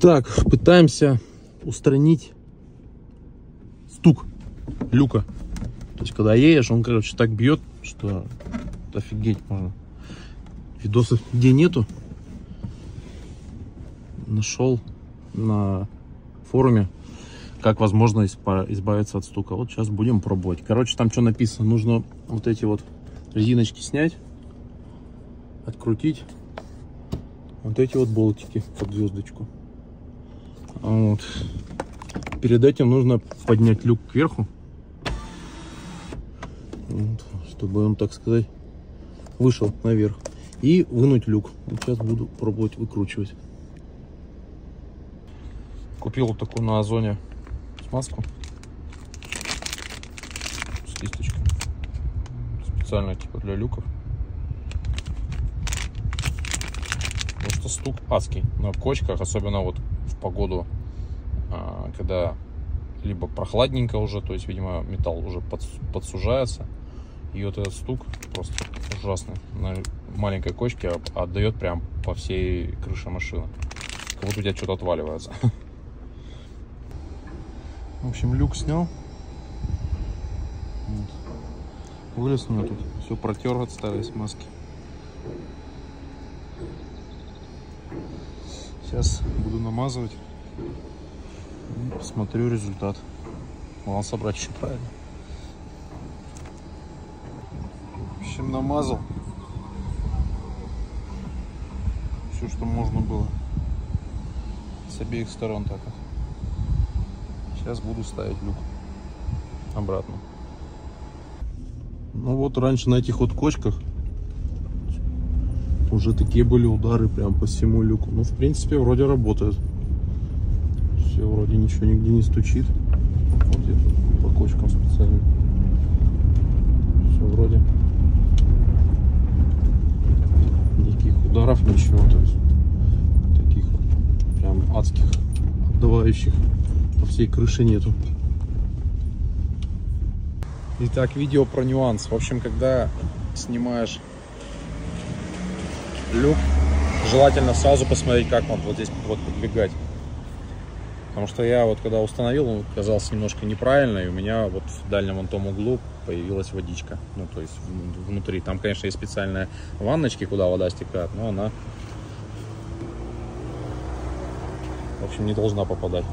Так, пытаемся устранить стук люка. То есть, когда едешь, он, короче, так бьет, что офигеть можно. Видосов где нету. Нашел на форуме, как возможно избавиться от стука. Вот сейчас будем пробовать. Короче, там что написано? Нужно вот эти вот резиночки снять, открутить вот эти вот болтики под звездочку. Вот. Перед этим нужно поднять люк кверху, вот, чтобы он, так сказать, вышел наверх, и вынуть люк. Вот сейчас буду пробовать выкручивать. Купил вот такую на Озоне смазку с кисточкой, специально типа для люков, потому что стук адский на кочках, особенно вот в погоду, когда либо прохладненько уже, то есть, видимо, металл уже подсужается, и вот этот стук просто ужасный на маленькой кочке отдает прям по всей крыше машины, как будто у тебя что-то отваливается. В общем, люк снял, вот. Вылез у меня тут, все протер от старой смазки. Сейчас буду намазывать и посмотрю результат. Надо собрать еще правильно. В общем, намазал все, что можно было, с обеих сторон так вот. Сейчас буду ставить люк обратно. Ну вот, раньше на этих вот кочках уже такие были удары прям по всему люку. Ну, в принципе, вроде работает. Все, вроде ничего нигде не стучит. Вот я тут по кочкам специально. Все вроде. Никаких ударов, ничего. То есть таких вот прям адских, отдавающих по всей крыше нету. Итак, видео про нюанс. В общем, когда снимаешь люк, желательно сразу посмотреть, как он вот здесь вот подвигать. Потому что я вот когда установил, он казался немножко неправильно, и у меня вот в дальнем вон том углу появилась водичка. Ну, то есть внутри. Там, конечно, есть специальные ванночки, куда вода стекает, но она, в общем, не должна попадать.